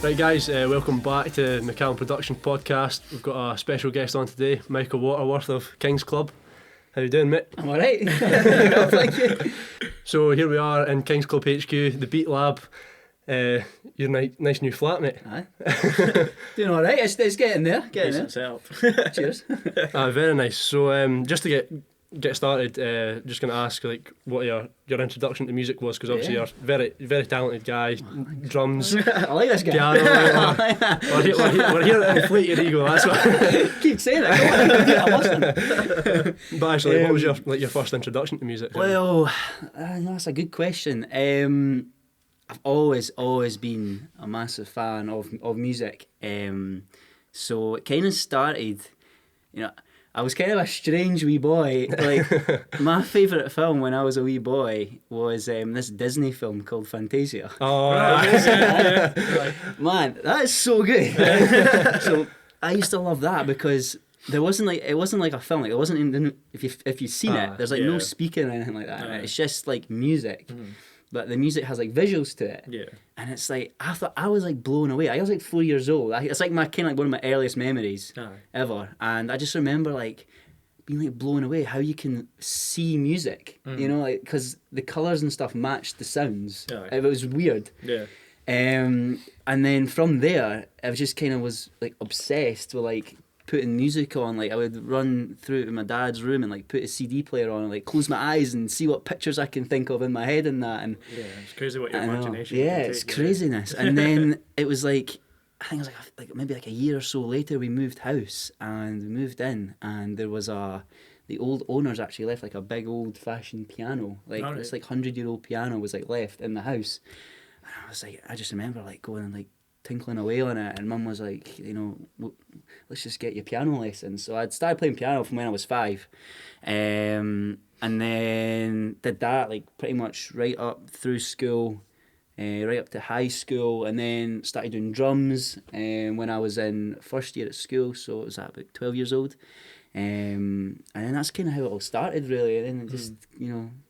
Right guys, welcome back to McCallum Production Podcast. We've got a special guest on today, Michael Waterworth of Kings Klub. How you doing, mate? I'm alright. Thank you. So here we are in Kings Klub HQ, the Beat Lab. Your nice new flat, mate. Aye. Doing alright, it's getting there. Decent setup. Cheers. Very nice. So just to get started, just going to ask like what your introduction to music was, because obviously you're a very talented guy. Drums, I like this guy. piano. We're here to inflate your ego. That's what. Keep saying it. I'm listening. But actually, what was your first introduction to music? Well, that's a good question. I've always been a massive fan of music. So it kind of started, I was kind of a strange wee boy. Like, my favourite film when I was a wee boy was this Disney film called Fantasia. Oh, Man, that is so good. So I used to love that because it wasn't like a film. Like, it wasn't even, if you've seen it, there's like no speaking or anything like that. Right? It's just like music. Mm. But the music has like visuals to it. Yeah. And it's like, I was like blown away. I was like 4 years old. It's like one of my earliest memories ever. And I just remember like being like blown away how you can see music, like, because the colours and stuff matched the sounds. It was weird. Yeah. And then from there, I just kind of was like obsessed with like putting music on. Like, I would run through to my dad's room and like put a CD player on and like close my eyes and see what pictures I can think of in my head and that. And yeah, it's crazy what your imagination can take. It's craziness. And then it was like, I think it was like maybe like a year or so later, we moved house and we moved in, and there was the old owners actually left like a big old fashioned piano, like this like 100-year-old piano was like left in the house. And I was like, I just remember like going and like tinkling away on it, and Mum was like, let's just get you piano lessons. So I'd started playing piano from when I was 5, and then did that like pretty much right up through school, right up to high school, and then started doing drums when I was in first year at school, so it was at about 12 years old, and then that's kind of how it all started really. And then it just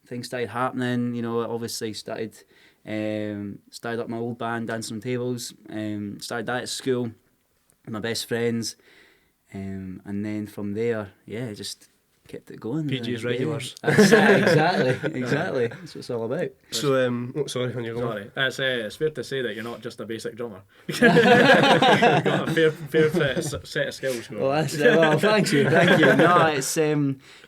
things started happening. Obviously started up my old band, Dancing on Tables, started that at school with my best friends, and then from there, just kept it going. PG's regulars. Exactly. That's what it's all about. So, sorry, when you're going. Sorry. It's fair to say that you're not just a basic drummer. You've got a fair set of skills. Well, thank you. No, it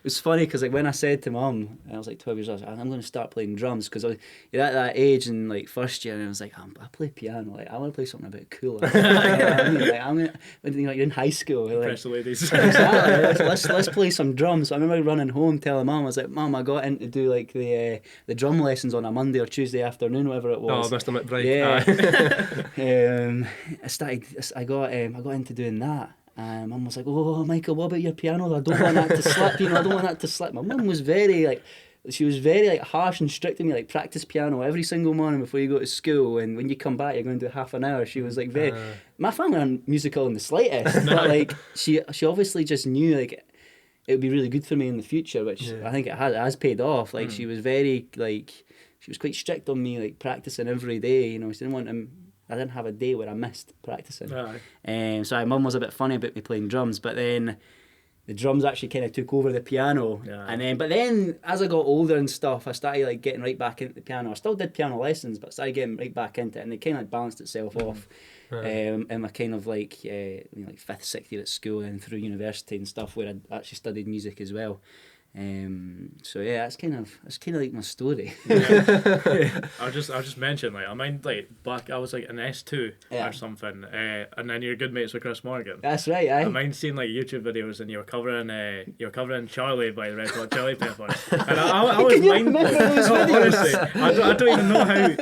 was funny because like when I said to Mum, I was like 12 years old, I'm going to start playing drums, because you're at that age in like first year, and I was like, I play piano. Like, I want to play something a bit cooler. You're in high school. Like, impress the ladies. Exactly. Let's play some drums. So I remember running home telling Mum, I was like, Mum, I got in to do like the drum lessons on a Monday or Tuesday afternoon, whatever it was. Oh, Mr. McBride. Yeah. I got into doing that. And Mum was like, oh, Michael, what about your piano? I don't want that to slip. I don't want that to slip. My mum was very harsh and strict to me, like, practice piano every single morning before you go to school, and when you come back you're going to do half an hour. She was like my family aren't musical in the slightest, but like she obviously just knew like it would be really good for me in the future, which I think it has paid off. Like, she was very she was quite strict on me, like practicing every day. She didn't want I didn't have a day where I missed practicing. So my mum was a bit funny about me playing drums, but then the drums actually kind of took over the piano. But then as I got older and stuff, I started like getting right back into the piano. I still did piano lessons, but I started getting right back into it, and it kind of balanced itself off. In my kind of like 5th, 6th year at school and through university and stuff, where I actually studied music as well. So yeah, that's kind of like my story. I just mentioned like I mind like back I was like in S2 or something, and then you're good mates with Chris Morgan. That's right. I mind seeing like YouTube videos and you were covering Charlie by the Red Hot Chili Peppers, and I was mind blown. Honestly, I don't even know how.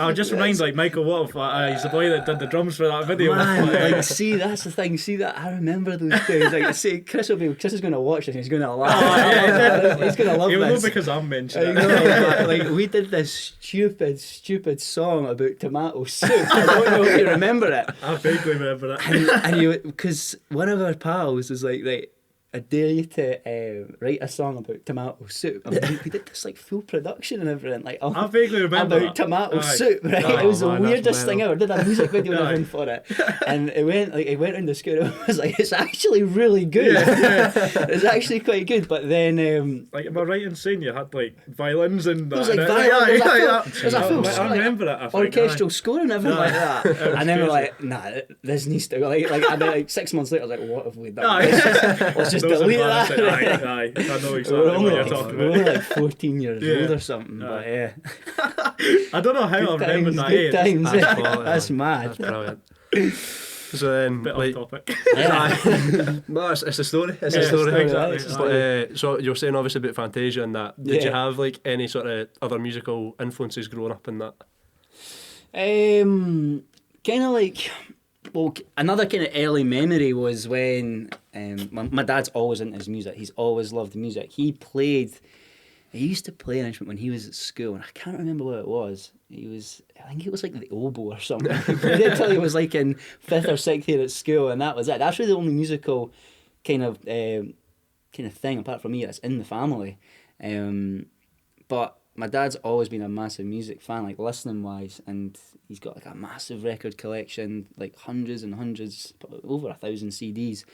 I just remind like Michael Waterworth. He's the boy that did the drums for that video. Man, like, see, that's the thing. See that I remember those days. Like, see, Chris is going to watch this and he's going to laugh. He's gonna love this. Know because I'm mentioning it. Like, we did this stupid song about tomato soup. I don't know if you remember it. I vaguely remember that. And you, because one of our pals was like, right, I dare you to write a song about tomato soup. I mean, we did this like full production and everything, like I vaguely remember about tomato soup. Right, Oh, it was man, the that's weirdest thing mental. ever. Did a music video and everything for it, and it went around the school. And I was like, it's actually really good. It's actually quite good. But then, Like, am I right in saying you had like violins and there was that? like And there's a full I remember it. I think, orchestral score and everything like that. was And then we're crazy. like, nah, this needs to go. And then like 6 months later, I was like, what have we done? Aye. Let's just Those delete embarrassing- that. Aye, I know exactly We're what only, you're like, talking we're about. only like 14 years Yeah. old or something, but yeah. I don't know how I remembered that. Good times. That's quality, That's man. mad. That's brilliant. So then, Bit like, off topic. Yeah. no, it's a story. It's Yeah, a story. exactly. It's a But, so you were saying obviously about Fantasia and that. Did you Yeah. have like any sort of other musical influences growing up in that? Kind of like, well, another kind of early memory was when my dad's always into his music. He's always loved music. He used to play an instrument when he was at school, and I can't remember what it was. I think it was like the oboe or something. He did tell he was like in 5th or 6th year at school, and that was it. That's really the only musical kind of thing, apart from me, that's in the family. But my dad's always been a massive music fan, like listening wise, and he's got like a massive record collection, like hundreds and hundreds, over 1,000 CDs,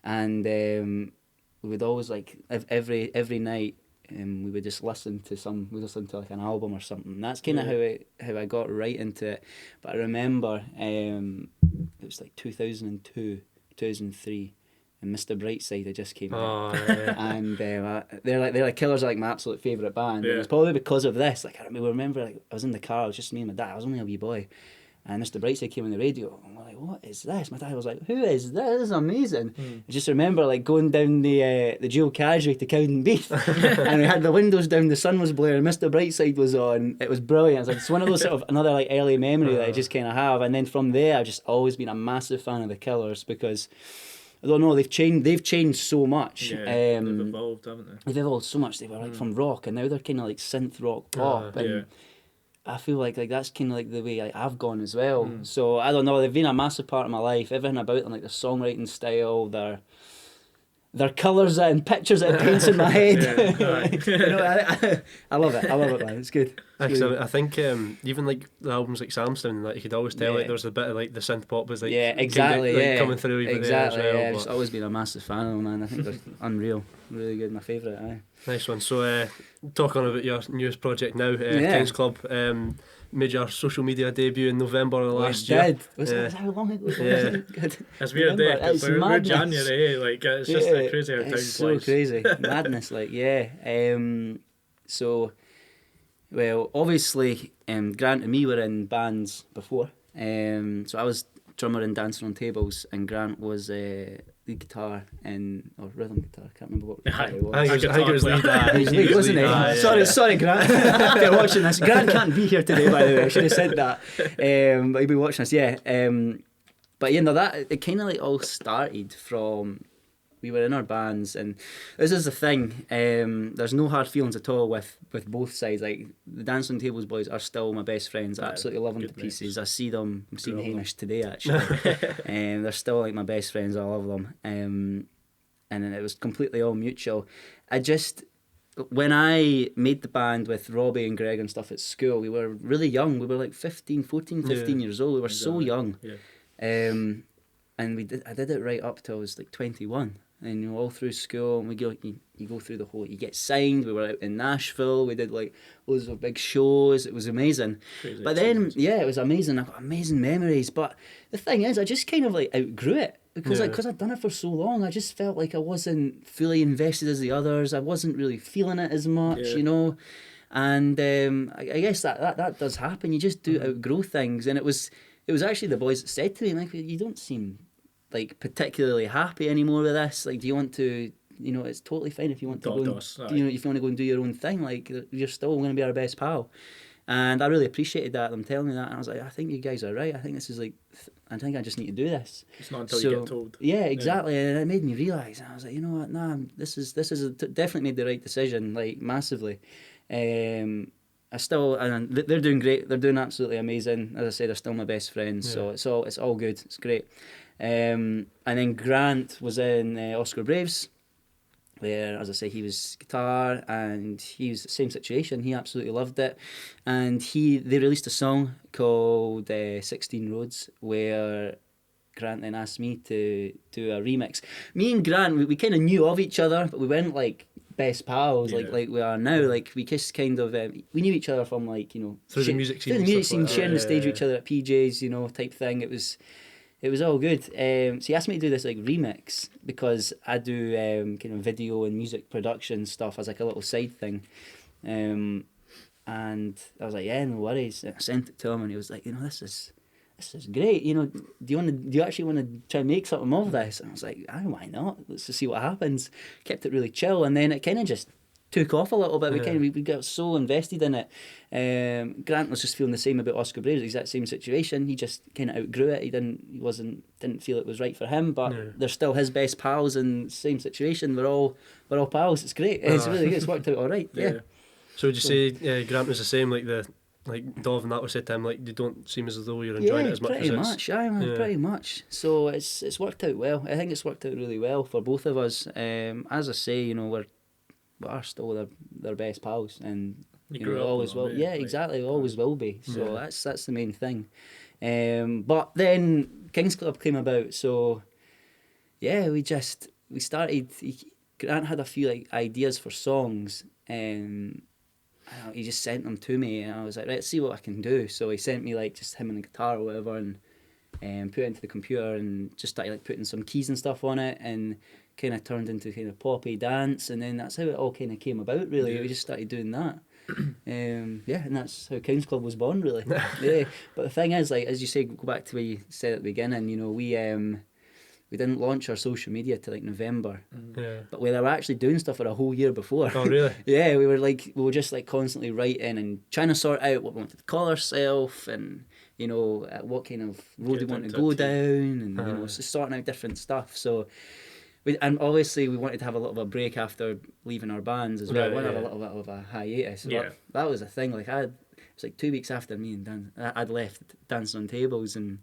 and we would always like every night. We would just listen to like an album or something. And that's kind of how I got right into it. But I remember it was like 2002, 2003, and Mr. Brightside had just came out. Oh, yeah. And they're like Killers are like my absolute favourite band. Yeah. And it's probably because of this. Like I remember, like I was in the car, it was just me and my dad. I was only a wee boy. And Mr. Brightside came on the radio, and we're like, "What is this?" My dad was like, "Who is this? This is amazing!" I just remember like going down the dual carriageway to Cowdenbeath, and we had the windows down, the sun was blaring, Mr. Brightside was on. It was brilliant. It's like it's one of those sort of another like early memory that I just kind of have. And then from there, I've just always been a massive fan of the Killers because I don't know, they've changed so much. Yeah, they've evolved, haven't they? They've evolved so much. They were like from rock, and now they're kind of like synth rock pop. And yeah. I feel like that's kind of like the way I've gone as well. So I don't know, they've been a massive part of my life. Everything about them, like their songwriting style, their colours and pictures that it paints in my head. You know, I love it. I love it, man. It's good. Actually, I think even like the albums like Samstone, like you could always tell Yeah. like there's a bit of like the synth pop was like Yeah, kinda, exactly. like, Yeah, coming through even exactly. there as well. Yeah, I've but- just always been a massive fan of them, man. I think they're unreal, really good. My favourite. Aye. Nice one. So, talking about your newest project now, Yeah. Kings Klub, made your social media debut in November of last year. Did. Was that how long ago? Was Yeah. it? Good. It's weird, Remember, because it's we're madness. January, like it's just like crazy how time it's so flies. crazy. Madness, like, yeah. So, well, obviously, Grant and me were in bands before. So I was drummer and dancer on Tables, and Grant was lead guitar or rhythm guitar. I can't remember what it was. I think it was lead. He was lead, wasn't he? Aye, yeah. Sorry, Grant. If you're watching this, Grant can't be here today, by the way. I should have said that. But he'll be watching us, yeah. But you know that it kind of like all started from we were in our bands, and this is the thing. There's no hard feelings at all with both sides. Like the Dance on Tables boys are still my best friends. I absolutely love them to good mates. pieces. I see them. I'm seeing Love them. Hamish today actually. They're still like my best friends. I love them. And then it was completely all mutual. When I made the band with Robbie and Greg and stuff at school, we were really young. We were like 15 years old. We were so young. Yeah. And I did it right up till I was like 21. And you know, all through school, and you go through the whole. You get signed. We were out in Nashville. We did like loads of big shows. It was amazing. Crazy But then, experience. yeah, it was amazing. I've got amazing memories. But the thing is, I just kind of like outgrew it because I'd done it for so long. I just felt like I wasn't fully invested as the others. I wasn't really feeling it as much, you know. And I guess that does happen. You just do outgrow things. And it was actually the boys that said to me, like, you don't seem like particularly happy anymore with this. Like, do you want to, you know, it's totally fine if you want to go and, you know, if you want to go and do your own thing, like you're still going to be our best pal. And I really appreciated that, them telling me that. And I was like, I think you guys are right. I think this is like, I think I just need to do this. It's not until you get told. Yeah, exactly. And it made me realise. And I was like, you know what, nah, this is definitely made the right decision, like massively. And they're doing great. They're doing absolutely amazing. As I said, they're still my best friends. So it's all good. It's great. And then Grant was in Oskar Braves, where, as I say, he was guitar, and he was the same situation. He absolutely loved it, and they released a song called 16 Roads, where Grant then asked me to do a remix. Me and Grant, we kind of knew of each other, but we weren't like best pals like we are now. Like we just kind of we knew each other from like, you know, through the music scene, sharing the stage with each other at PJs, you know, type thing. It was all good. So he asked me to do this like remix because I do kind of video and music production stuff as like a little side thing. And I was like, yeah, no worries. And I sent it to him, and he was like, you know, this is great. You know, do you actually want to try and make something of this? And I was like, why not? Let's just see what happens. Kept it really chill, and then it kind of just took off a little bit. We got so invested in it. Grant was just feeling the same about Oskar Braves, the exact same situation. He just kind of outgrew it. He didn't feel it was right for him, but they're still his best pals in the same situation. We're all pals. It's great. It's really good. It's worked out all right. Yeah. So would you say Grant was the same, like Dov and that was said to him, like they don't seem as though you're enjoying it as much as pretty much. So it's worked out well. I think it's worked out really well for both of us. As I say, you know, we are still their best pals, and you know, always will. Yeah, exactly. Always will be. So that's the main thing. But then Kings Klub came about. So yeah, we started. Grant had a few like ideas for songs. He just sent them to me, and I was like, right, let's see what I can do. So he sent me like just him and a guitar or whatever, and put it into the computer, and just started like putting some keys and stuff on it, and kind of turned into kind of poppy dance, and then that's how it all kind of came about. Really, we just started doing that. And that's how Kings Klub was born, really. Yeah, but the thing is, like as you say, go back to what you said at the beginning. You know, we didn't launch our social media till like November, but we were actually doing stuff for a whole year before. Oh, really? Yeah, we were just like constantly writing and trying to sort out what we wanted to call ourselves, and you know, what kind of road we want to go down, and you know, just sorting out different stuff. So, and obviously we wanted to have a little bit of a break after leaving our bands as well. We wanted to have a little bit of a hiatus. Yeah. That was the thing. Like it was like 2 weeks after me and Dan, I'd left Dancing on Tables, and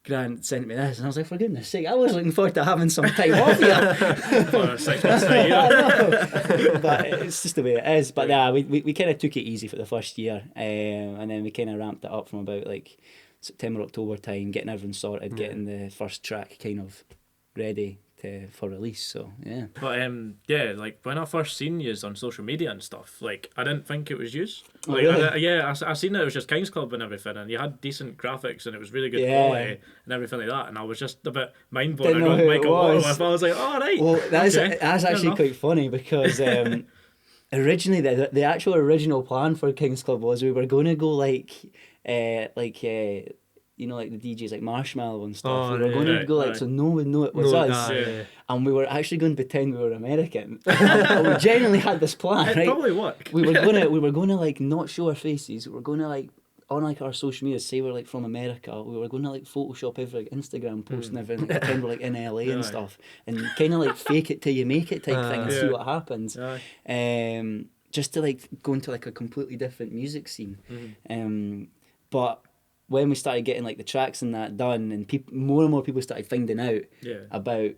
Grant sent me this, and I was like, for goodness sake, I was looking forward to having some time off here. For 6 months a year. But it's just the way it is. But we kind of took it easy for the first year, and then we kind of ramped it up from about like September, October time, getting everything sorted, getting the first track kind of ready for release. So yeah. But like when I first seen yous on social media and stuff, like I didn't think it was yous. Like, really? I seen it was just Kings Klub and everything, and you had decent graphics, and it was really good quality and everything like that. And I was just a bit mind blown. I got Michael Waterworth. I was like, oh right. Well, that's actually quite funny because originally the actual original plan for Kings Klub was we were going to go like you know, like the DJs like Marshmallow and stuff. We were going to go like so no one would know it was us. And we were actually going to pretend we were American. We genuinely had this plan, right? It probably worked. We were gonna like not show our faces. We were gonna like on like our social media say we're like from America. We were gonna like Photoshop every like, Instagram post and everything, like, pretend we're like in LA and stuff, and kind of like fake it till you make it type thing and see what happens. Just to like go into like a completely different music scene. But when we started getting like the tracks and that done, and more and more people started finding out about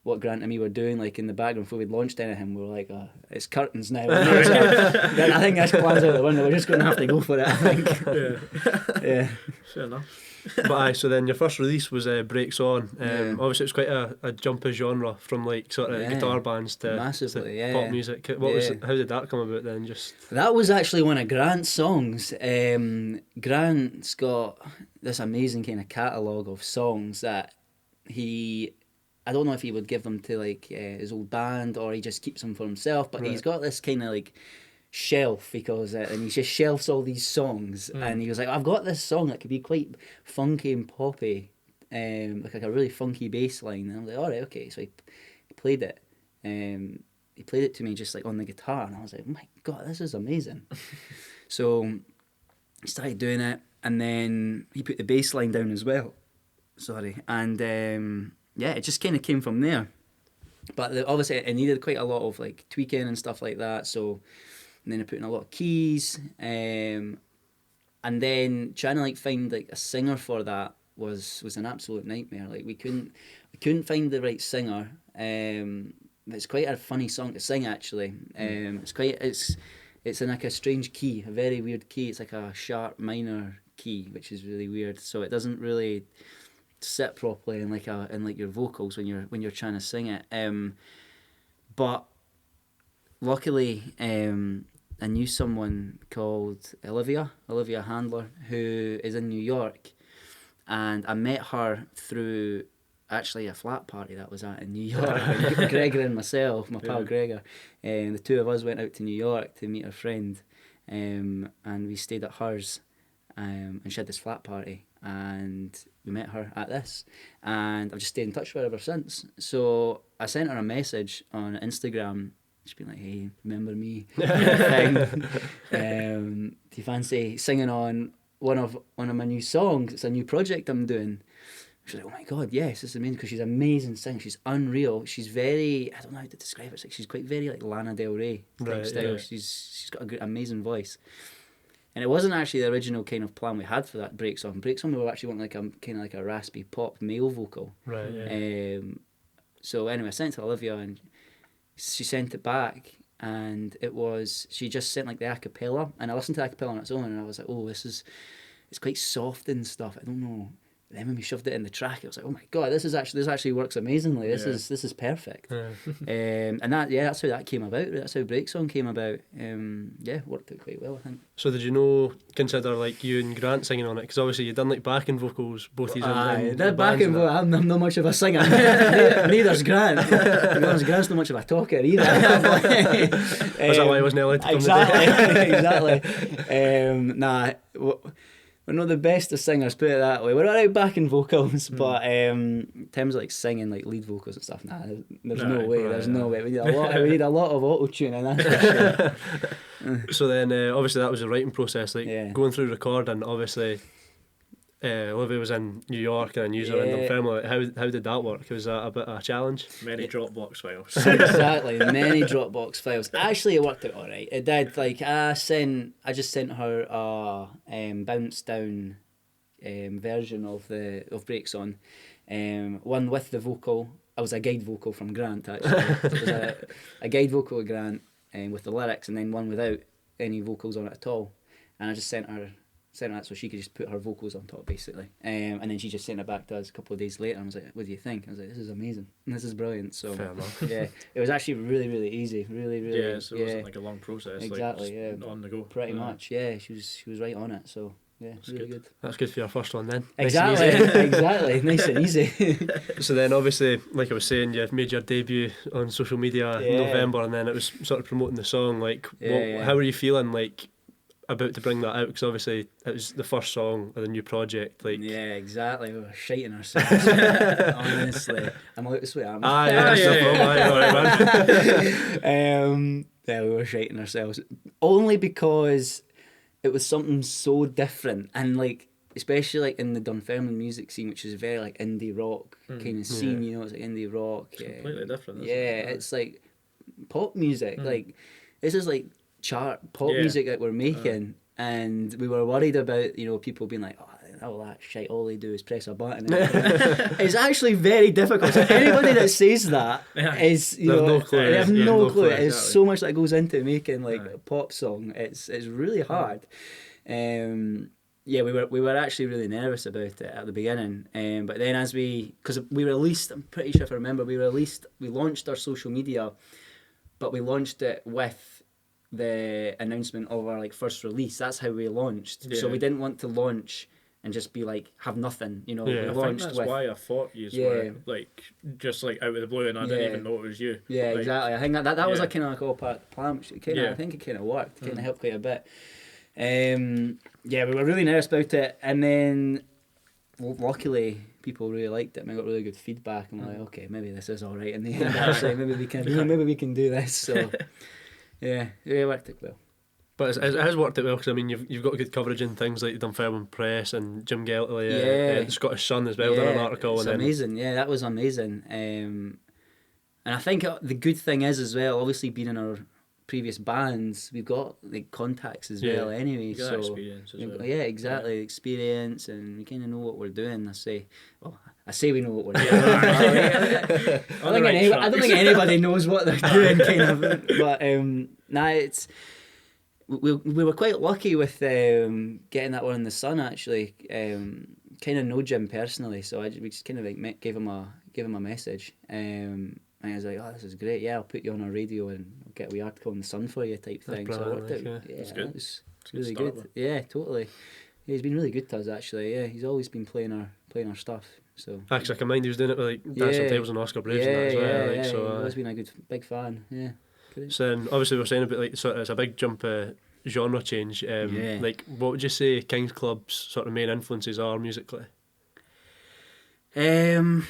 what Grant and me were doing, like in the background before we'd launched anything, we were like, it's curtains now. Then I think this plan's out the window. We're just going to have to go for it, I think. Yeah. Fair enough. But so then your first release was Breaks On. Obviously it was quite a jump of genre from like sort of guitar bands to pop music. How did that come about then? That was actually one of Grant's songs. Grant's got this amazing kind of catalogue of songs that I don't know if he would give them to like his old band or he just keeps them for himself, but he's got this kind of like shelf, he calls it, and he just shelves all these songs, and he was like, I've got this song that could be quite funky and poppy, like a really funky bass line, and I was like, alright, okay. So he played it, he played it to me just like on the guitar, and I was like, oh my god, this is amazing. So he started doing it, and then he put the bass line down as well, and it just kind of came from there. But obviously it needed quite a lot of like tweaking and stuff like that, so and then I put in a lot of keys, and then trying to like find like a singer for that was an absolute nightmare. Like we couldn't find the right singer, it's quite a funny song to sing actually. It's in like a strange key, a very weird key. It's like a sharp minor key, which is really weird. So it doesn't really sit properly in like your vocals when you're trying to sing it. But luckily, I knew someone called Olivia Handler, who is in New York, and I met her through actually a flat party that was at in New York. Gregor and myself, my pal Gregor, the two of us went out to New York to meet her friend, and we stayed at hers, and she had this flat party, and we met her at this, and I've just stayed in touch with her ever since. So I sent her a message on Instagram. She's been like, "Hey, remember me?" Do you fancy singing on one of my new songs? It's a new project I'm doing. She's like, "Oh my god, yes, this is amazing," because she's an amazing singer. She's unreal. She's very, I don't know how to describe it. It's like she's quite very like Lana Del Rey type style. Yeah. She's got a good, amazing voice. And it wasn't actually the original kind of plan we had for that break song. Break song we were actually wanting like a kind of like a raspy pop male vocal. Right. Yeah. So anyway, I sent it to Olivia, and she sent it back, and she just sent like the a cappella, and I listened to the a cappella on its own, and I was like, oh, it's quite soft and stuff. I don't know. Then when we shoved it in the track, it was like, oh my god, this actually works amazingly. This is perfect. Yeah. And that's how that came about. That's how Break Song came about. Worked out quite well, I think. So did you consider like you and Grant singing on it? Because obviously you've done like backing vocals, both these. That backing vocal. I'm not much of a singer. Neither's Grant. Grant's not much of a talker either. Was that why I wasn't allowed to come Exactly. We're not the best of singers, put it that way. We're alright backing vocals, but in terms of like singing like lead vocals and stuff, there's no way. There's no way. We need a lot of auto-tune, and that's for sure. So then, obviously, that was the writing process. Going through recording. Obviously, Olivia was in New York and I knew her in Dunfermline. How did that work? Was that a bit of a challenge? Many Dropbox files. Exactly, many Dropbox files. Actually, it worked out all right. It did. Like I just sent her a bounce down version of Breaks On, one with the vocal. I was a guide vocal from Grant actually. It was a guide vocal of Grant with the lyrics, and then one without any vocals on it at all. And I just sent her that so she could just put her vocals on top basically, and then she just sent it back to us a couple of days later, and I was like, what do you think? I was like, this is amazing, this is brilliant. So fair enough. Yeah, it was actually really, really easy, really, really. So it wasn't like a long process. Exactly. Like, on the go. Pretty much. Yeah, she was right on it. So yeah, that's really good. That's good for your first one then. Exactly. Exactly. Nice and easy. So then obviously, like I was saying, you've made your debut on social media in November, and then it was sort of promoting the song. Like, how were you feeling like about to bring that out? Because obviously it was the first song of the new project. Like, yeah, exactly. We were shiting ourselves. Honestly, I'm allowed to swear. We were shiting ourselves only because it was something so different, and like especially like in the Dunfermline music scene, which is very like indie rock kind of scene. You know, it's like indie rock. It's completely different. Isn't it? It's like pop music. Like this is like chart pop music that we're making, and we were worried about people being like, oh, that shit, all they do is press a button. It's actually very difficult. So anybody that says that is they have no clue. There's so much that goes into making like a pop song. It's really hard. We were actually really nervous about it at the beginning, but then because we released, I'm pretty sure if I remember, we launched our social media, but we launched it with the announcement of our like first release. That's how we launched. So we didn't want to launch and just be like have nothing, we launched. I think that's why I thought you were like just like out of the blue, and I didn't even know it was you. Yeah, like, exactly. I think that was like kind of like all part of the plan. Which I think it kind of worked. It kind of helped quite a bit. We were really nervous about it, and then luckily people really liked it, and we got really good feedback. And we're like, okay, maybe this is all right in the end. Actually, maybe we can do this. So. Yeah, it worked out well. But it has worked out well, because I mean you've got good coverage in things like the Dunfermline Press and Jim Geltley, the Scottish Sun as well, done an article. It's amazing. Yeah, that was amazing. And I think the good thing is as well, obviously being in our previous bands, we've got like contacts as well anyway. So experience as well. Yeah, exactly, experience, and we kind of know what we're doing. I I say we know what we're doing. I don't think anybody knows what they're doing, kind of. But it's we were quite lucky with getting that one in the sun. Actually, kind of know Jim personally, so we just kind of like gave him a message. And I was like, "Oh, this is great. Yeah, I'll put you on our radio and I'll get a wee article in the Sun for you," type thing. So it worked out. Yeah, that's good. It was really good. Yeah, totally. Yeah, he's been really good to us actually. Yeah, he's always been playing our stuff. So actually, I can mind he was doing it with like Dancing on Tables and Oskar Braves and that as well. Yeah, so he's always been a big fan. Yeah. Great. So obviously we're saying about like sort of it's a big jump genre change. Like what would you say Kings Klub's sort of main influences are musically? Again,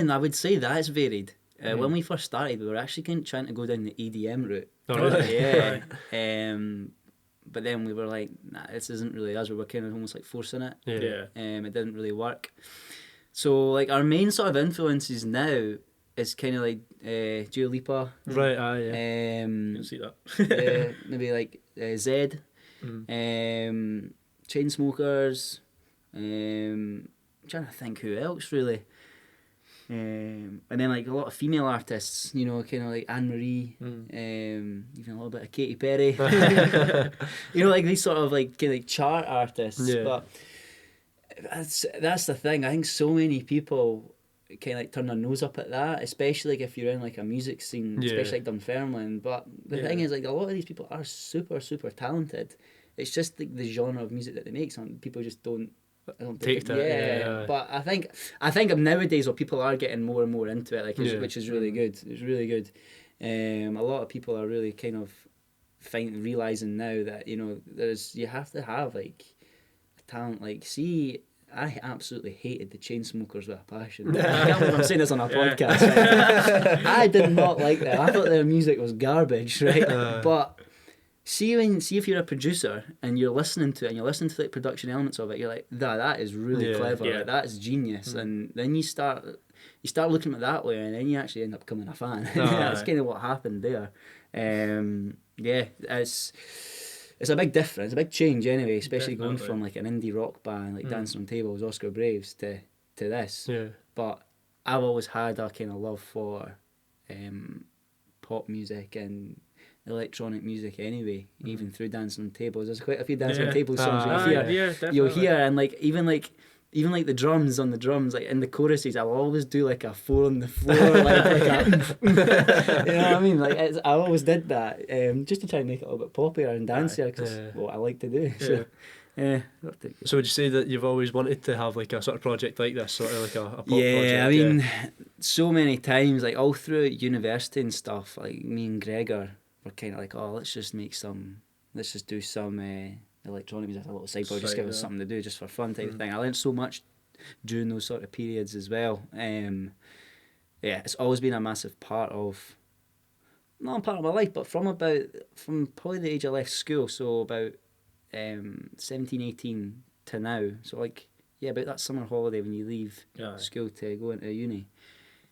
I would say that it's varied. When we first started, we were actually trying to go down the EDM route. Oh, really? Yeah. But then we were like, nah, this isn't really us. We were kind of almost like forcing it. Yeah. It didn't really work. So like our main sort of influences now is kind of like Dua Lipa. Right. Yeah. You can see that. Maybe like Zed. Chainsmokers. I'm trying to think who else really. And then like a lot of female artists, you know, kind of like Anne Marie, even a little bit of Katy Perry. You know, like these sort of like kind of like chart artists. Yeah. But that's the thing. I think so many people kind of like turn their nose up at that, especially like if you're in like a music scene, especially like Dunfermline. But the thing is, like a lot of these people are super talented. It's just like the genre of music that they make. Some people just don't. I don't take think that. But I think nowadays, people are getting more and more into it, like which is really good. It's really good. A lot of people are really kind of realizing now that you have to have like a talent. Like, see, I absolutely hated the Chainsmokers with a passion. I can't believe I'm saying this on a podcast. Right? I did not like that. I thought their music was garbage, right? But see if you're a producer and you're listening to it and you're listening to the production elements of it, you're like, that is really clever. Yeah. Like, that is genius. And then you start looking at it that way, and then you actually end up becoming a fan. That's kind of what happened there. It's a big difference, a big change anyway, especially going from like an indie rock band like Dancing on Tables, Oskar Braves to this. Yeah. But I've always had a kind of love for pop music and electronic music anyway, even through Dancing on Tables. There's quite a few Dancing on Tables songs you'll hear, and like even like the drums on the drums, like in the choruses, I'll always do like a 4 on the floor, like you know what I mean? Like I always did that, just to try and make it a little bit poppier and dancier, because it's what I like to do. So. So would you say that you've always wanted to have like a sort of project like this, sort of like a pop project? I mean, so many times, like all through university and stuff, like me and Gregor were kind of like, oh, let's just do some electronic music, a little side project, just give us something to do just for fun type of thing. I learned so much during those sort of periods as well. It's always been a massive part of, not a part of my life, but from probably the age I left school, so about 17, 18 to now. So like, about that summer holiday when you leave school to go into uni.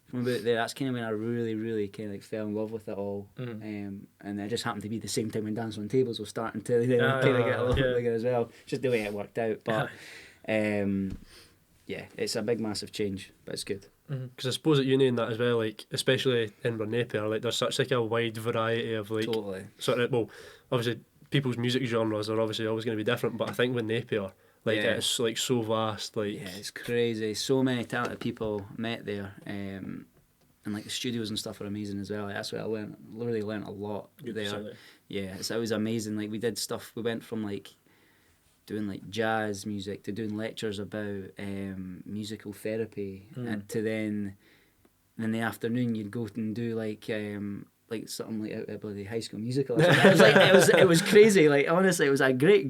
From about there, that's kind of when I really, really kind of like fell in love with it all. And it just happened to be the same time when Dancing on Tables was starting to kind of get a little bit bigger as well. Just the way it worked out. But it's a big, massive change, but it's good. Because I suppose at uni and that as well, like especially in Napier, like there's such like a wide variety of like sort of, well, obviously people's music genres are obviously always going to be different, but I think with Napier, like it's like so vast, like it's crazy. So many talented people met there, and like the studios and stuff are amazing as well. Like, that's where I literally learned a lot there. Facility. Yeah, it was amazing. Like we did stuff. We went from like doing like jazz music to doing lectures about musical therapy, and to then in the afternoon you'd go and do like something like out at bloody High School Musical. It was crazy. Like honestly, it was a great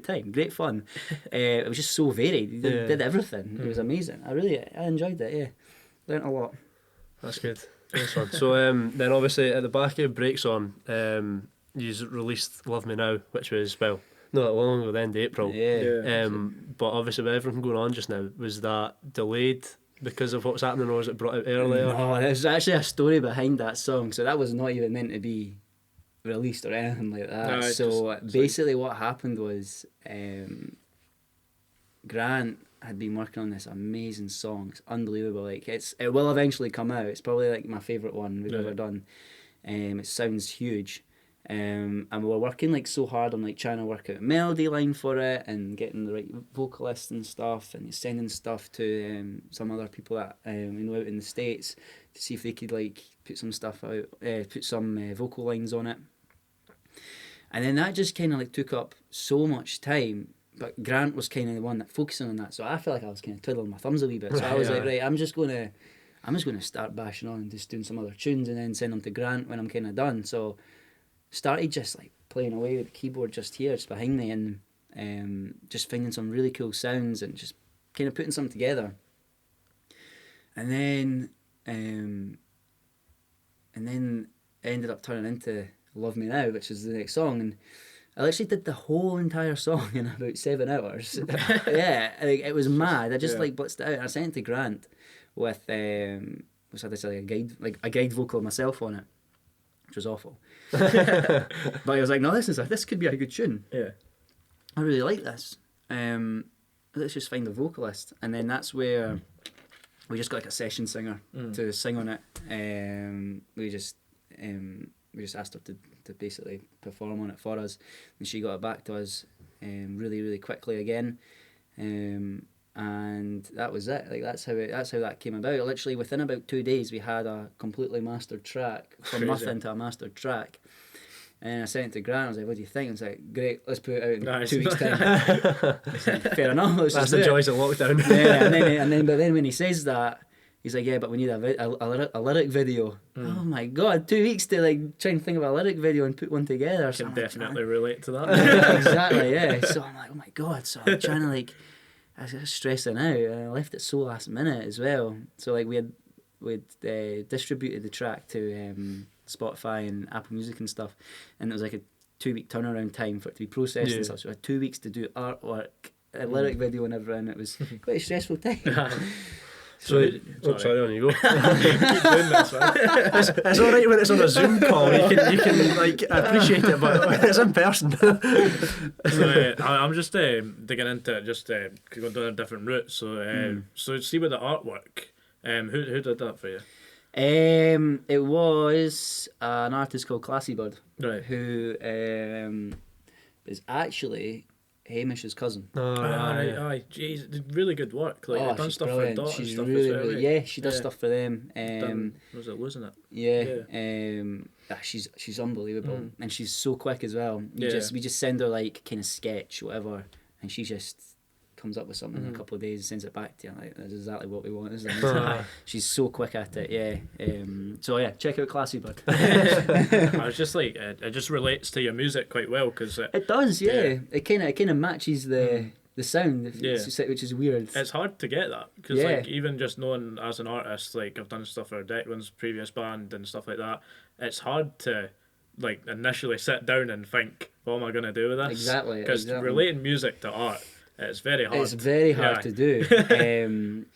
time, great fun. It was just so varied. You did everything. It was amazing. I enjoyed it. Yeah, learned a lot. That's good. Nice one. So then obviously at the back of Breaks On, you released Love Me Now, which was not that long ago, the end of April. But obviously with everything going on just now, was that delayed because of what's happening, or was it brought out earlier? No, there's actually a story behind that song, so that was not even meant to be released or anything like that. So basically what happened was Grant had been working on this amazing song. It's unbelievable. Like it will eventually come out. It's probably like my favourite one we've ever done. It sounds huge. And we were working like so hard on like trying to work out a melody line for it and getting the right vocalist and stuff, and sending stuff to some other people that out in the States to see if they could like put some stuff out, put some vocal lines on it. And then that just kind of like took up so much time. But Grant was kind of the one that focusing on that, so I felt like I was kind of twiddling my thumbs a wee bit. So I was like, right, I'm just gonna start bashing on and just doing some other tunes and then send them to Grant when I'm kind of done. So started just like playing away with the keyboard just here, just behind me, and just finding some really cool sounds and just kind of putting something together. And then ended up turning into Love Me Now, which is the next song, and I literally did the whole entire song in about 7 hours. Yeah, like, it was mad. I just like blitzed it out. I sent it to Grant with which had this like a guide vocal of myself on it, which was awful. But I was like, no, this could be a good tune. Yeah, I really like this. Let's just find a vocalist, and then that's where we just got like a session singer to sing on it. We just asked her to basically perform on it for us, and she got it back to us really, really quickly again. And that was it. Like that's how that came about. Literally within about 2 days, we had a completely mastered track from nothing to a mastered track. And I sent it to Grant. I was like, "What do you think?" I was like, "Great, let's put it out in 2 weeks' time." Fair enough. That's the joys of lockdown. Yeah, but then when he says that, he's like, "Yeah, but we need a lyric video." Oh my god, 2 weeks to like try and think of a lyric video and put one together. I can definitely relate to that. Exactly, yeah. So I'm like, oh my god. So I'm trying to like, I was stressing out, and I left it so last minute as well. So like we'd distributed the track to Spotify and Apple Music and stuff, and it was like a 2-week turnaround time for it to be processed and stuff. So I had 2 weeks to do artwork, a lyric video and everything. It was quite a stressful time. Sorry, on you go. Keep doing this, man. It's all right when it's on a Zoom call. You can like appreciate it, but when it's in person. So I'm just digging into it, just going down a different route. So see with the artwork, who did that for you? It was an artist called Classy Bird, Right. who is actually Hamish's cousin. Aye, jeez, really good work. Like they've done she's stuff brilliant. for Dot She's and stuff really, as well. really, she does stuff for them. Was it losing it? Yeah. She's unbelievable, and she's so quick as well. We just send her like kind of sketch, whatever, and she just comes up with something in a couple of days and sends it back to you. Like, that's exactly what we want, isn't it? She's so quick at it, yeah. So yeah, check out Classy Bird. I was just like, it just relates to your music quite well, because it does, yeah. It kind of matches the sound, which is weird. It's hard to get that, because like even just knowing as an artist, like I've done stuff for Declan's previous band and stuff like that. It's hard to like initially sit down and think, what am I going to do with this? Exactly. Because relating music to art, it's very hard. It's very hard to do. And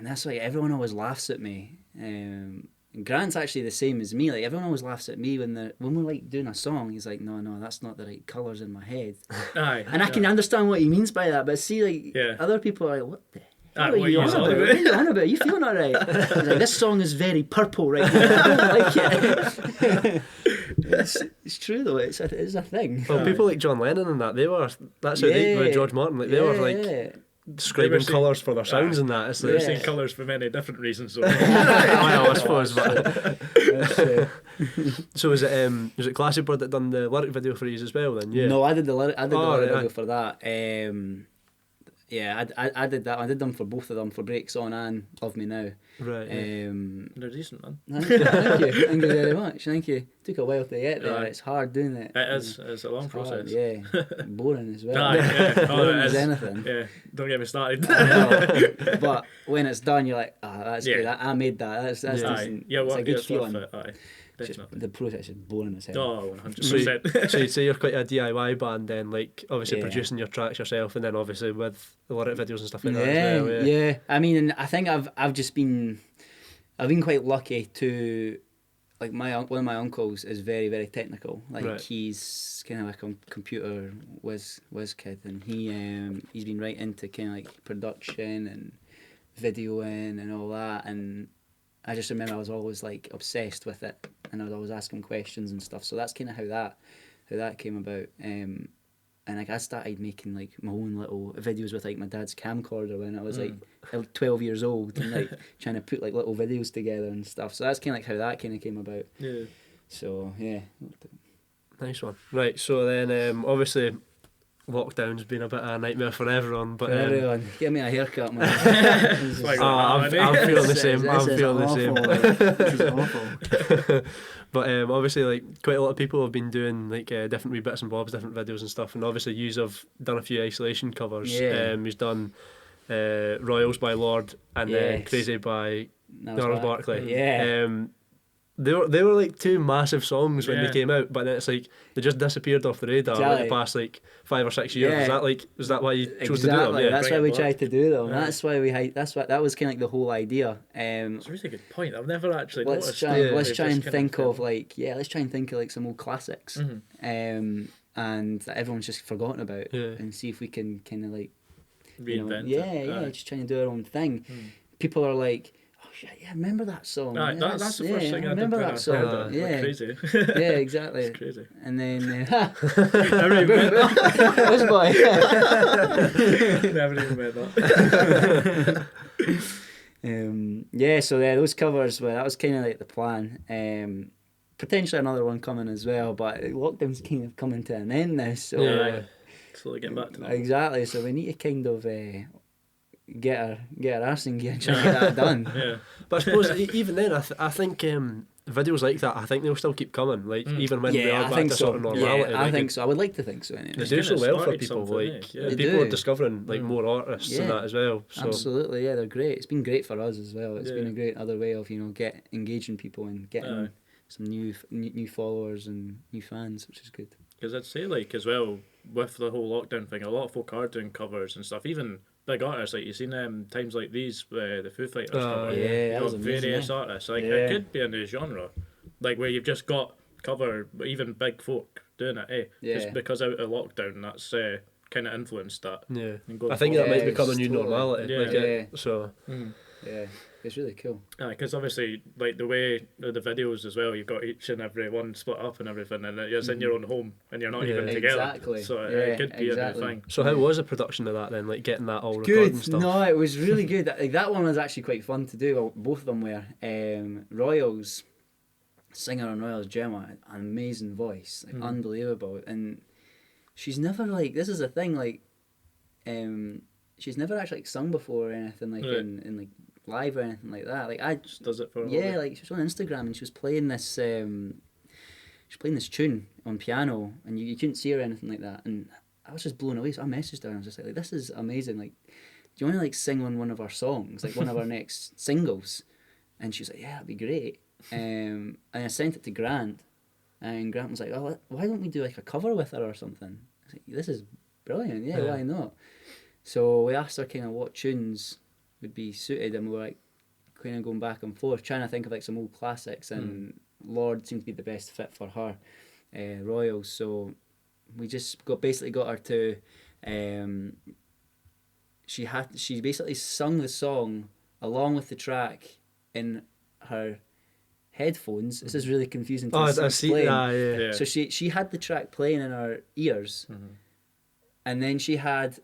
that's why everyone always laughs at me. And Grant's actually the same as me. Like everyone always laughs at me when we're like doing a song. He's like, no, that's not the right colours in my head. Aye, and I can understand what he means by that. But see, like other people are like, what the hell are you on about? What are you on about? Are you feeling alright? He's like, this song is very purple right now. I don't like it. It's true though. It's a thing. Well, people like John Lennon and that, that's how they with George Martin. Like they were like describing colours for their sounds and that. It's like they've seen colours for many different reasons. So. I suppose. But so was it Classy Bird that done the lyric video for you as well? Then No, I did the lyric video for that. Yeah, I did that. I did them for both of them, for Breaks On and Love Me Now. Right. They're decent, man. Thank you. Thank you very much. Thank you. Took a while to get there. It's hard doing it. It is. It's a long process. Yeah. Boring as well. Boring as anything. Yeah. Don't get me started. But when it's done, you're like, that's good. I made that. That's decent. Yeah, it's a good feeling. Definitely. The process is boring as hell. Oh, 100%. So you'd say you're quite a DIY band then, like obviously producing your tracks yourself, and then obviously with the lyric videos and stuff like that as well. Yeah. I mean, I think I've been quite lucky to like one of my uncles is very, very technical. Like Right. he's kind of like a computer whiz kid, and he's been right into kind of like production and videoing and all that. And I just remember I was always like obsessed with it, and I would always ask him questions and stuff. So that's kind of how that came about. And like I started making like my own little videos with like my dad's camcorder when I was like 12 years old, and like trying to put like little videos together and stuff. So that's kind of like how that kind of came about. Yeah. So yeah. Nice one. Right, so then obviously lockdown's been a bit of a nightmare for everyone, but For everyone, give me a haircut, man. Like, I'm feeling the same. I'm feeling the same. This is awful. But obviously, like quite a lot of people have been doing like different wee bits and bobs, different videos and stuff. And obviously, yous have done a few isolation covers. Yeah. You've done Royals by Lord and then Yes. Crazy by Gnarls Gnarls Barkley. Barkley. Yeah. They were like two massive songs when Yeah. they came out, but then it's like they just disappeared off the radar like, Exactly. the past like 5 or 6 years. Yeah. Was that why you chose to do them? Exactly. Yeah. That's Bring why it we tried back. to do them. Yeah. That's why that was kind of like the whole idea. It's a really good point. I've never actually Let's noticed. try. Yeah. Let's They've try just and kind think of like let's try and think of like some old classics, Mhm. and that everyone's just forgotten about, Yeah. and see if we can kind of like reinvent yeah, it. yeah, Aye. just trying to do our own thing. People are like, oh shit, yeah, I remember that song. Aye, Yeah, that's the first thing I remember did when that I song. heard it. Yeah, Crazy. yeah, exactly. It's crazy. And then Never even met that. this boy. Never even met that. Yeah, so those covers that was kind of like the plan. Potentially another one coming as well, but lockdown's kind of coming to an end now. So Yeah. Slowly getting back to that. exactly. So we need to kind of get our arse in gear and try and get that done. Yeah. But I suppose even then, I think videos like that, I think they'll still keep coming. Like even when we Yeah, are I back think to so. sort of normality. Yeah, I like, think so. I would like to think so They anyway. do It's so kinda well for started people. something, Like eh? Yeah. They people do. are discovering like more artists and Yeah. that as well. So Absolutely, yeah, they're great. It's been great for us as well. It's been Yeah. a great other way of engaging people and getting Aye. some new followers and new fans, which is good. Because I'd say, like, as well, with the whole lockdown thing, a lot of folk are doing covers and stuff. Even big artists, like, you've seen Times Like These, the Foo Fighters cover. yeah, You that got was amazing, various yeah. artists. Like, Yeah. it could be a new genre. Like, where you've just got cover, even big folk doing it, eh? Yeah. Just because out of lockdown, that's kind of influenced that. yeah, And going I think forward. that might Yeah, become a it's new totally- normality. Yeah. Like Yeah. so Yeah, it's really cool. Because obviously, like the way the videos as well, you've got each and every one split up and everything, and you're in your own home and you're not Yeah. even together. Exactly. So Yeah, it could be exactly. a new thing. So how was the production of that then? Like getting that all recorded and Good. stuff. No, it was really good. That one was actually quite fun to do. Well, both of them were. Royals, singer on Royals, Gemma, an amazing voice, like unbelievable. And she's never like, this is a thing, like, she's never actually like, sung before or anything like Right. in like live or anything like that. Like I Just does it for a yeah, hobby. like she was on Instagram and she was playing this tune on piano, and you couldn't see her or anything like that. And I was just blown away. So I messaged her and I was just like this is amazing. Like, do you want to like sing on one of our songs, like one of our next singles? And she was like, yeah, that'd be great. And I sent it to Grant, and Grant was like, oh, why don't we do like a cover with her or something? I was like, this is brilliant. Yeah, Yeah. why not? So we asked her kind of what tunes would be suited, and we were like kind of going back and forth, trying to think of like some old classics, and Lord seemed to be the best fit for her, Royals. So we just basically got her to, she basically sung the song along with the track in her headphones. This is really confusing to Oh, I explain. see. Yeah. Yeah. So she had the track playing in her ears, and then she had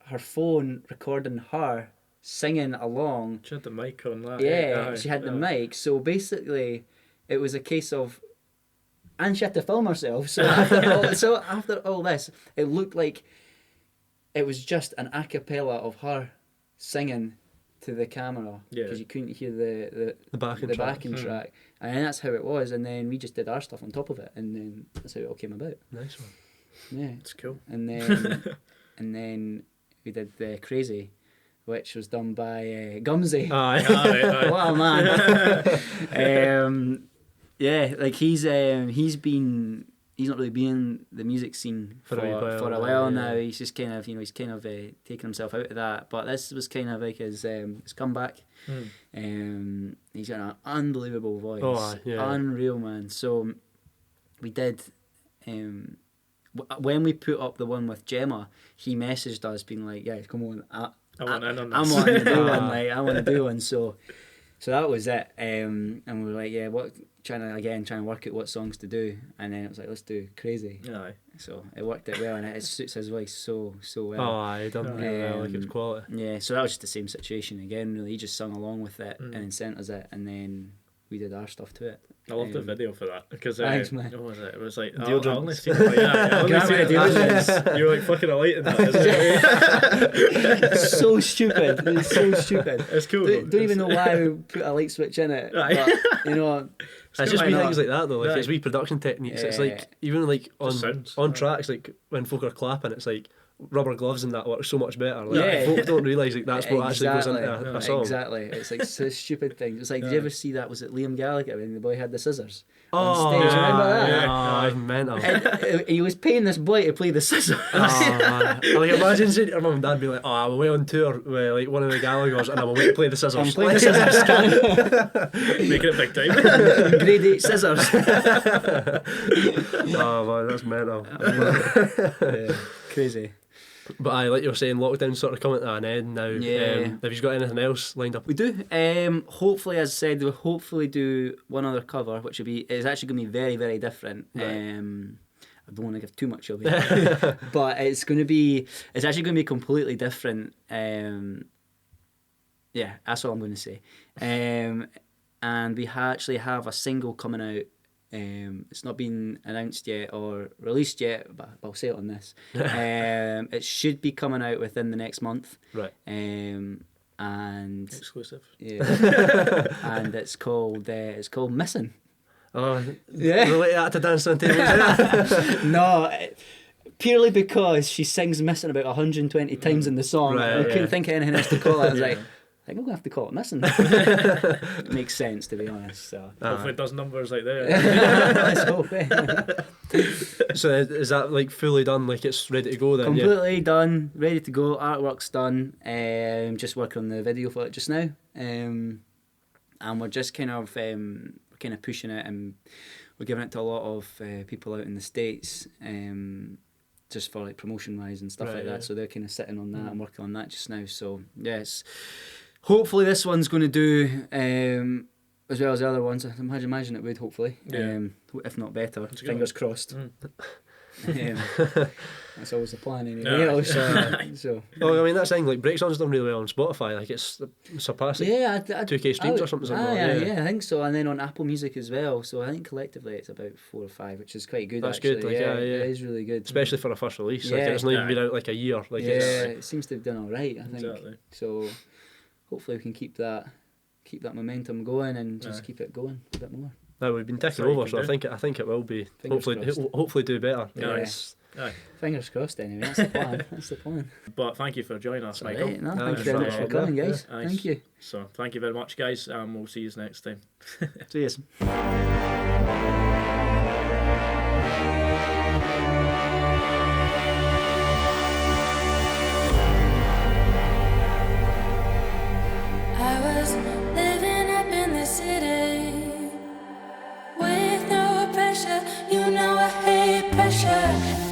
her phone recording her singing along. She had the mic on that. Yeah, aye, she had the aye. mic. So basically, it was a case of, and she had to film herself. So after all this, it looked like it was just an a cappella of her singing to the camera, Yeah. because you couldn't hear the backing the track. backing track, and that's how it was. And then we just did our stuff on top of it, and then that's how it all came about. Nice one. Yeah, It's cool. and then and then we did the Crazy, which was done by Gumsy. Aye. Aye, aye. What a man! Yeah, like he's not really been in the music scene For a while, now. yeah. He's just kind of taken himself out of that. But this was kind of like his comeback. He's got an unbelievable voice. Oh, yeah. Unreal, man. So we did. When we put up the one with Gemma, he messaged us being like, "Yeah, come on, I want in on I this. want to do one. Like, I want to do one." So that was it. And we were like, "Yeah, trying to work out what songs to do." And then it was like, "Let's do Crazy." Aye. So it worked out well, and it suits his voice so well. Oh, I done really well. Like, it was quality. Yeah, so that was just the same situation again. Really, he just sung along with it and then sent us it, and then we did our stuff to it. I love the video for that because Thanks, man. what was it? It was like I Deodorants. only seen it. Like, I only seen it once. You were like flicking a light in that. Isn't it? So stupid. It's so stupid. It's cool. Don't even know why we put a light switch in it. Right. But, you know, It's just why wee not? things like that though. Like Yeah. it's wee production techniques. It's Yeah. like even like sounds. on tracks, like when folk are clapping, it's like rubber gloves and that works so much better. Like, Yeah. folk don't realise like that's what actually goes into Exactly. a song. Exactly. It's like so stupid things. It's like, did you ever see that? Was it Liam Gallagher when the boy had the scissors Oh, on stage? Remember that? Yeah. I'm mental. And he was paying this boy to play the scissors. Oh, like imagine saying to your mum and dad be like, "Oh, I'm away on tour with like one of the Gallagher's and I'm away to play the scissors." I'm playing the scissors. Making it big time. Grade 8 scissors. Oh man, that's mental. Yeah, crazy. But I like you were saying, lockdown's sort of coming to an end now. Yeah. Have you got anything else lined up? We do. Hopefully, as I said, we'll hopefully do one other cover, which will be, it's actually going to be very, very different. Right. I don't want to give too much away, but it's actually going to be completely different. Yeah, that's all I'm going to say. And we actually have a single coming out. It's not been announced yet or released yet, but I'll say it on this. It should be coming out within the next month. Right. And Exclusive. yeah, and it's called Missing. Oh, Yeah. relate that to Dancing on Tables. No, purely because she sings Missing about 120 times in the song. Right, I couldn't yeah. think of anything else to call it. I was like, I think I'm going to have to call it Missing. Makes sense, to be honest. So. Hopefully it does numbers like that. Let's hope. So is that like fully done? Like it's ready to go then? Completely done, ready to go. Artwork's done. Just working on the video for it just now. And we're just kind of pushing it, and we're giving it to a lot of people out in the States. Just for like promotion wise and stuff Right, like yeah. that. So they're kind of sitting on that and working on that just now. So yes, hopefully this one's going to do as well as the other ones. I imagine it would, hopefully. Yeah. If not better. It's a good Fingers one. crossed. That's always the plan anyway. Yeah. You know, so Well, I mean that's the thing. Like Breaksong's done really well on Spotify. Like it's surpassed like, yeah, 2K streams or something. Yeah, I think so. And then on Apple Music as well. So I think collectively it's about 4 or 5, which is quite good. That's actually. good, like, yeah. It is really good. especially for a first release. Like Yeah. it's not even Yeah. been out like a year. Like yeah, it's it seems to have done all right. I think Exactly. so. Hopefully we can keep that momentum going and just Aye. keep it going a bit more. no, we've been That's ticking all you over, so can I think it will be. Fingers crossed. Hopefully do better. Yeah. It's- Aye. Fingers crossed. Anyway, that's the plan. That's the plan. But thank you for joining us, All Michael. right, no, No, thank you very no much for problem. coming, guys. Yeah. Thank you. So thank you very much, guys, and we'll see you next time. Cheers. I was living up in the city with no pressure. You know I hate pressure.